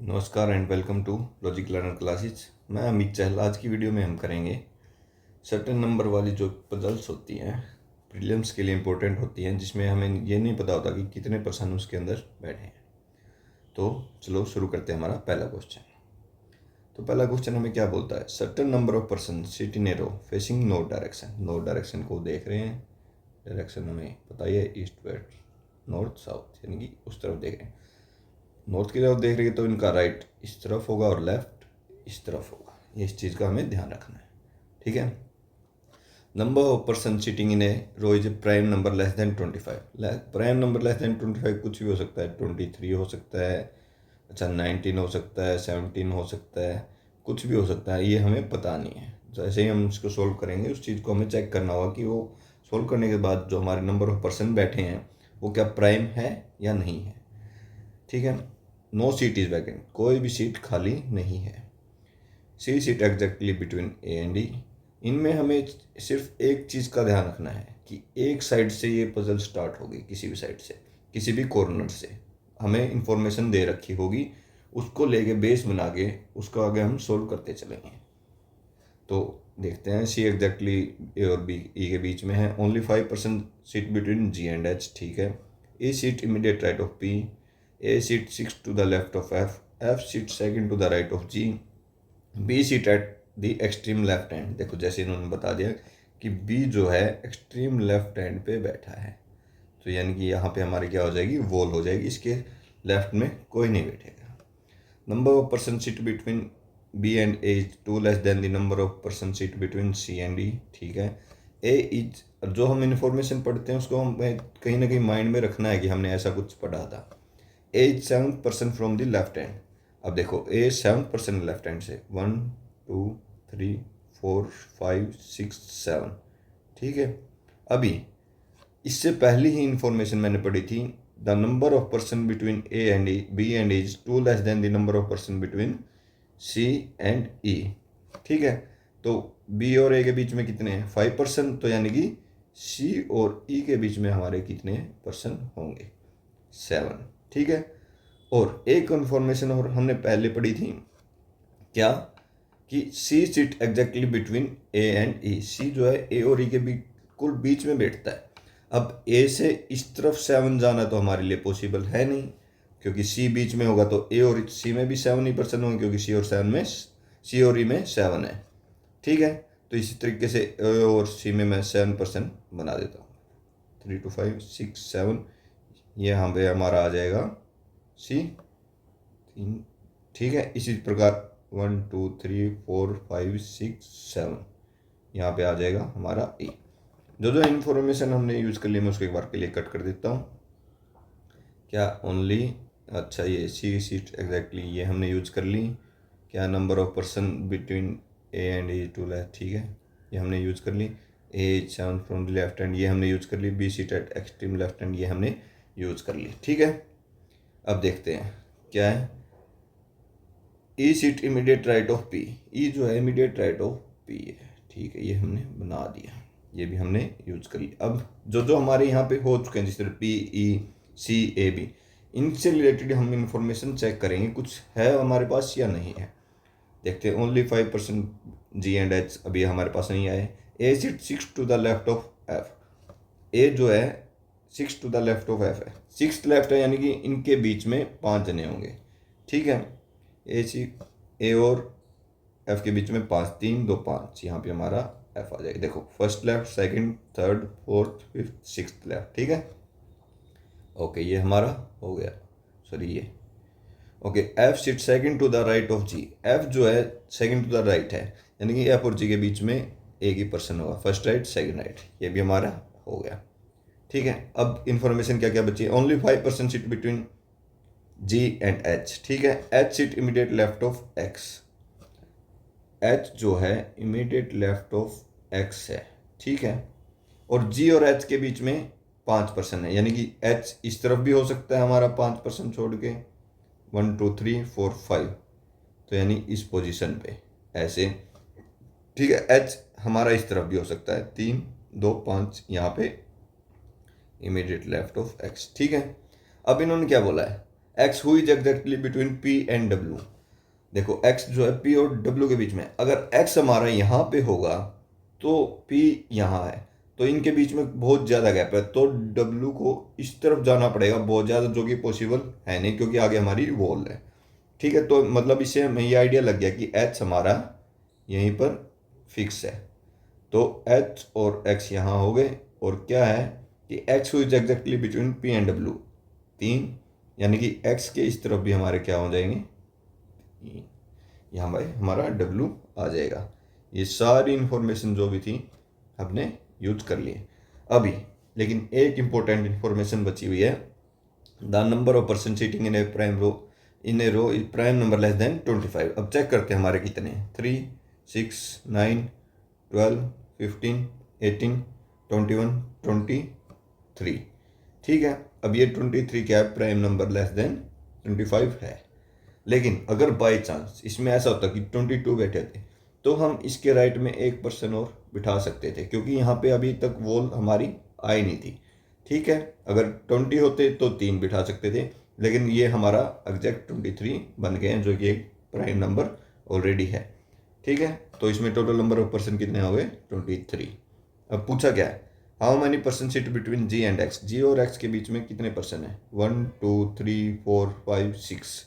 नमस्कार and welcome to Logic Learner Classes. मैं अमित चहल। आज की वीडियो में हम करेंगे सर्टेन नंबर वाली जो पजल्स होती हैं, प्रीलिम्स के लिए इम्पोर्टेंट होती हैं, जिसमें हमें ये नहीं पता होता कि कितने पर्सन उसके अंदर बैठे हैं। तो चलो शुरू करते हैं हमारा पहला क्वेश्चन। तो पहला क्वेश्चन हमें क्या बोलता है? Certain number of person sit in a row facing north direction. North direction को देख रहे हैं, डायरेक्शन हमें पता ही है, ईस्ट वेस्ट नॉर्थ साउथ, यानी कि उस तरफ देख रहे हैं। नॉर्थ की तरफ देख रही है तो इनका राइट इस तरफ होगा और लेफ्ट इस तरफ होगा। ये इस चीज़ का हमें ध्यान रखना है, ठीक है। Number of person sitting in a row is a prime number less than 25। Prime number less than 25 कुछ भी हो सकता है। 23 हो सकता है, अच्छा 19 हो सकता है, 17 हो सकता है, कुछ भी हो सकता है। ये हमें पता नहीं है। जैसे ही हम इसको सोल्व करेंगे उस चीज़ को हमें चेक करना होगा कि वो सोल्व करने के बाद जो हमारे नंबर ऑफ पर्सन बैठे हैं वो क्या प्राइम है या नहीं है, ठीक है। नो सीट इज वैकेंट, कोई भी सीट खाली नहीं है। C seat exactly between A and E. इनमें हमें सिर्फ एक चीज़ का ध्यान रखना है कि एक साइड से ये पजल स्टार्ट होगी, किसी भी साइड से, किसी भी कॉर्नर से हमें इंफॉर्मेशन दे रखी होगी, उसको लेके बेस बना के उसको आगे हम सोल्व करते चलेंगे। तो देखते हैं। सी एग्जैक्टली ए और बी ई के बीच में है। Only 5% seat between G and H, ठीक है। A seat immediate right of P. A seat 6 to the left of F. F seat second to the right of G. B seat at the extreme left hand। देखो जैसे इन्होंने बता दिया कि B जो है एक्सट्रीम लेफ्ट हैंड पे बैठा है, तो यानी कि यहाँ पे हमारी क्या हो जाएगी, वॉल हो जाएगी। इसके लेफ्ट में कोई नहीं बैठेगा। Number of person seat between B and A is 2 less than the number of person seat between C and D, ठीक है। A इज, जो हम इन्फॉर्मेशन पढ़ते हैं उसको हमें कहीं ना कहीं माइंड में रखना है कि हमने ऐसा कुछ पढ़ा था। ए 7% फ्रॉम द लेफ्ट हैंड। अब देखो ए 7% लेफ्ट हैंड से 1 2 3 4 5 6 7, ठीक है। अभी इससे पहली ही इंफॉर्मेशन मैंने पढ़ी थी, the number of person between A and E B and is 2 less than the number of person between C and E, ठीक है। तो बी और ए के बीच में कितने हैं? 5%। तो यानी कि सी और ई के बीच में हमारे कितने पर्सन होंगे? 7, ठीक है। और एक इन्फॉर्मेशन और हमने पहले पढ़ी थी, क्या कि C seat exactly between A and E. C जो है ए और ई के बिल्कुल बीच में बैठता है। अब ए से इस तरफ 7 जाना तो हमारे लिए पॉसिबल है नहीं, क्योंकि सी बीच में होगा तो ए और सी में भी 7 ही पर्सन होंगे, क्योंकि सी और 7 में, सी और ई में 7 है, ठीक है। तो इसी तरीके से ए और सी में मैं 7% बना देता हूँ। 3 2 5 6 7, ये यहाँ पे हमारा आ जाएगा सी 3, ठीक है। इसी प्रकार 1 2 3 4 5 6 7, यहाँ पे आ जाएगा हमारा ए। जो जो इन्फॉर्मेशन हमने यूज़ कर लिया मैं उसको एक बार के लिए कट कर देता हूँ। क्या ओनली, अच्छा ये सी सीट एग्जैक्टली ये हमने यूज कर ली। क्या number of person between A and A 2 left, ठीक है, ये हमने यूज कर ली। A 7 from the left hand ये हमने यूज कर ली। B seat at extreme left hand ये हमने यूज कर ली, ठीक है। अब देखते हैं क्या है। E seat immediate right of P. E जो है इमीडिएट राइट ऑफ पी है, ठीक है, ये हमने बना दिया, ये भी हमने यूज कर लिया। अब जो जो हमारे यहाँ पे हो चुके हैं, जिस तरह P E C A B, इनसे रिलेटेड हम इंफॉर्मेशन चेक करेंगे कुछ है हमारे पास या नहीं है। देखते हैं। ओनली 5% जी एंड एच अभी हमारे पास नहीं आए। A seat 6 to the left of F. A जो है 6 to the left of F है, 6 लेफ्ट है, यानी कि इनके बीच में 5 जने होंगे, ठीक है। ए सी ए और एफ के बीच में 5 3 2 5, यहाँ पे हमारा एफ आ जाएगा। देखो first left, second, third, fourth, fifth, sixth left, ठीक है। ओके ये हमारा हो गया, सॉरी ये okay. F seat second to the right of G. F जो है सेकंड टू द राइट है, यानी कि एफ और जी के बीच में एक ही पर्सन होगा, फर्स्ट राइट सेकंड राइट, ये भी हमारा हो गया, ठीक है। अब इंफॉर्मेशन क्या क्या बची? Only 5% seat between G and H, ठीक है। H seat immediate left of x. H जो है इमीडिएट लेफ्ट ऑफ एक्स है, ठीक है। और जी और एच के बीच में 5% है, यानी कि एच इस तरफ भी हो सकता है हमारा 5% छोड़ के, 1 2 3 4 5, तो यानी इस पोजीशन पे ऐसे, ठीक है। एच हमारा इस तरफ भी हो सकता है, 3 2 5, यहाँ पे इमीडिएट लेफ्ट ऑफ एक्स, ठीक है। अब इन्होंने क्या बोला है? X who is exactly between P and W. देखो एक्स जो है पी और डब्ल्यू के बीच में, अगर एक्स हमारा यहाँ पे होगा तो पी यहाँ है, तो इनके बीच में बहुत ज़्यादा गैप है, तो डब्ल्यू को इस तरफ जाना पड़ेगा बहुत ज़्यादा, जो कि पॉसिबल है नहीं क्योंकि आगे हमारी वॉल है। ठीक है, तो मतलब इससे हमें ये आइडिया लग गया कि एच हमारा यहीं पर फिक्स है। तो एच और एक्स यहाँ हो गए, और क्या है कि x is exactly between P and W, 3, यानी कि एक्स के इस तरफ भी हमारे क्या हो जाएंगे, यहाँ भाई हमारा डब्ल्यू आ जाएगा। ये सारी इंफॉर्मेशन जो भी थी हमने यूज कर लिए अभी, लेकिन एक इंपॉर्टेंट इंफॉर्मेशन बची हुई है, the number of person sitting in a prime row in a row is prime number less than 25। अब चेक करते हैं हमारे कितने, 3, 6, 9, 12, 15, 18, 21, 23। ठीक है, अब ये 23 क्या है, प्राइम नंबर लेस देन 25 है। लेकिन अगर बाई चांस इसमें ऐसा होता कि 22 बैठे थे, तो हम इसके राइट में एक पर्सन और बिठा सकते थे, क्योंकि यहाँ पे अभी तक वॉल हमारी आई नहीं थी। ठीक है, अगर 20 होते तो 3 बिठा सकते थे, लेकिन ये हमारा एग्जैक्ट 23 बन गए हैं, जो कि एक प्राइम नंबर ऑलरेडी है। ठीक है, तो इसमें टोटल नंबर ऑफ पर्सन कितने हो गए, 23। अब पूछा क्या है, how many person sit between G and X, G और एक्स के बीच में कितने पर्सन है, 1 2 3 4 5 6।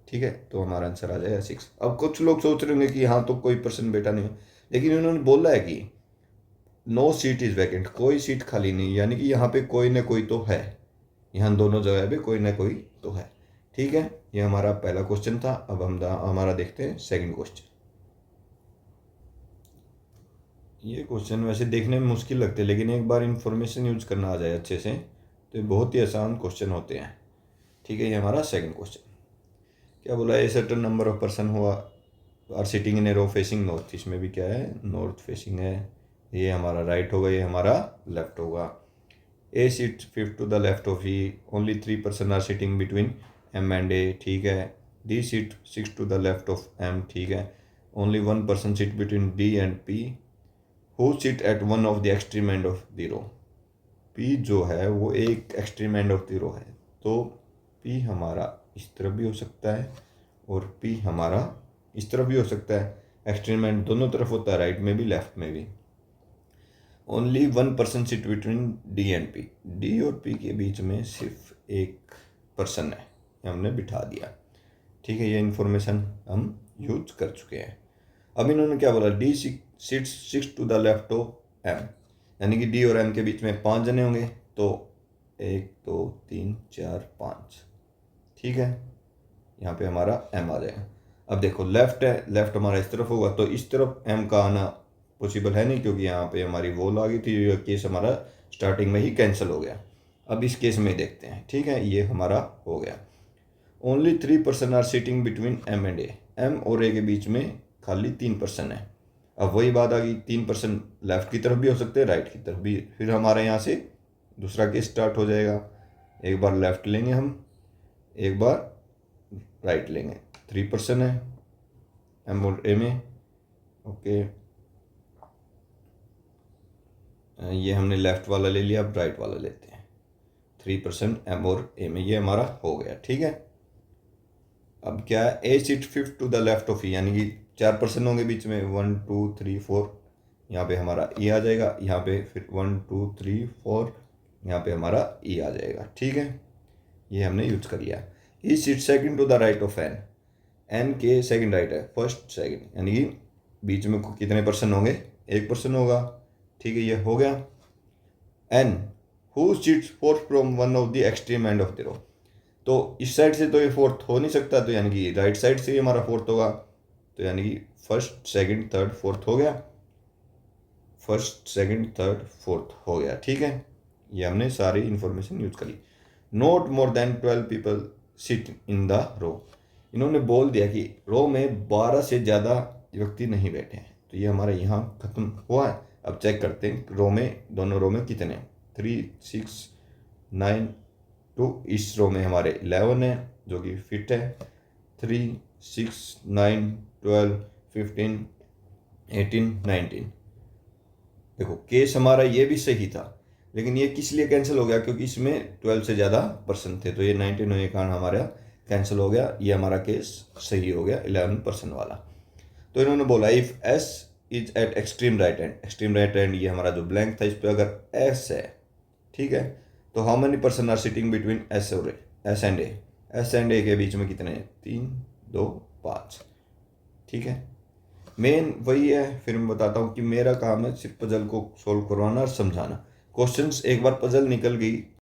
ठीक है, तो हमारा आंसर आ जाएगा 6। अब कुछ लोग सोच रहे होंगे कि यहाँ तो कोई पर्सन बैठा नहीं हो, लेकिन उन्होंने बोला है कि नो सीट इज वैकेंट, कोई सीट खाली नहीं, यानी कि यहाँ पे कोई ना कोई तो है, यहाँ दोनों जगह पे कोई ना कोई तो है। ठीक है, ये हमारा पहला क्वेश्चन था। अब हम हमारा देखते हैं सेकंड क्वेश्चन। ये क्वेश्चन वैसे देखने में मुश्किल लगते हैं, लेकिन एक बार इंफॉर्मेशन यूज करना आ जाए अच्छे से तो ये बहुत ही आसान क्वेश्चन होते हैं। ठीक है, ये हमारा सेकंड क्वेश्चन क्या बोला है, सर्टेन नंबर ऑफ पर्सन हुआ are sitting in a row facing north, इसमें भी क्या है, नॉर्थ फेसिंग है, ये हमारा राइट होगा, ये हमारा लेफ्ट होगा। A seat 5 to the left of E, only 3 person are sitting between M and A. ठीक है, D seat 6 to the left of M. ठीक है, only 1 person sit between D and P, who sit at one of the extreme end of the row. P जो है वो एक extreme end of the row है, तो P हमारा इस तरफ भी हो सकता है और पी हमारा इस तरफ भी हो सकता है, एक्सट्रीम एंड दोनों तरफ होता है, राइट में भी लेफ्ट में भी। Only 1 person sit between D and P, D और पी के बीच में सिर्फ एक पर्सन है, हमने बिठा दिया। ठीक है, ये इन्फॉर्मेशन हम यूज कर चुके हैं। अब इन्होंने क्या बोला, D sit 6 to the left of M, यानी कि डी और एम के बीच में 5 जने होंगे, तो 1 2 3 4 5। ठीक है, यहाँ पे हमारा एम आ जाएगा। अब देखो लेफ्ट है, लेफ्ट हमारा इस तरफ होगा, तो इस तरफ एम का आना पॉसिबल है नहीं, क्योंकि यहाँ पे हमारी वॉल आ गई थी, ये केस हमारा स्टार्टिंग में ही कैंसिल हो गया। अब इस केस में देखते हैं। ठीक है, ये हमारा हो गया। Only 3 person are sitting between M and A, M और ए के बीच में खाली 3 पर्सन है। अब वही बात आ गई, 3 पर्सन लेफ्ट की तरफ भी हो सकते हैं, राइट की तरफ भी, फिर हमारे यहाँ से दूसरा केस स्टार्ट हो जाएगा। एक बार लेफ्ट लेंगे हम, एक बार राइट लेंगे। 3 पर्सन है एम और ए में। ओके, ये हमने लेफ्ट वाला ले लिया, अब राइट वाला लेते हैं। 3 पर्सन एम और ए में, ये हमारा हो गया। ठीक है, अब क्या है, A seat 5 to the left of E, यानी कि 4 पर्सन होंगे बीच में, 1 2 3 4, यहाँ पे हमारा ई आ जाएगा, यहाँ पे फिर 1 2 3 4, यहाँ पे हमारा ई आ जाएगा। ठीक है, ये हमने यूज कर लिया। E seat second to the right of N, N के सेकंड राइट है, फर्स्ट सेकंड, यानी कि बीच में कितने पर्सन होंगे, एक पर्सन होगा। ठीक है, ये हो गया। N who seats fourth from one of the extreme end of the row, तो इस साइड से तो ये फोर्थ हो नहीं सकता, तो यानी कि राइट साइड से ही हमारा फोर्थ होगा, तो यानी कि फर्स्ट सेकंड थर्ड फोर्थ हो गया, फर्स्ट सेकंड थर्ड फोर्थ हो गया। ठीक है, ये हमने सारी इंफॉर्मेशन यूज करी। Not more than 12 people sit in the row, इन्होंने बोल दिया कि रो में 12 से ज़्यादा व्यक्ति नहीं बैठे हैं, तो ये हमारा यहाँ खत्म हुआ है। अब चेक करते हैं रो में, दोनों रो में कितने, 3 6 9 2, इस रो में हमारे 11 है जो कि फिट है, 3 6 9 12 15 18 19। देखो केस हमारा ये भी सही था, लेकिन ये किस लिए कैंसिल हो गया, क्योंकि इसमें 12 से ज़्यादा पर्सन थे, तो ये 19 होने के कारण हमारा कैंसिल हो गया। ये हमारा केस सही हो गया 11% वाला। तो इन्होंने बोला if S is eight extreme right hand, extreme right hand ये हमारा जो ब्लैंक था, इस पर अगर एस है, ठीक है, तो how many person are sitting between S और S and A, S and A के बीच में कितने हैं, 3 2 5, ठीक है। मेन वही है, फिर मैं बताता हूँ कि मेरा काम है सिर्फ पजल को सोल्व करवाना और समझाना। क्वेश्चंस एक बार पजल निकल गई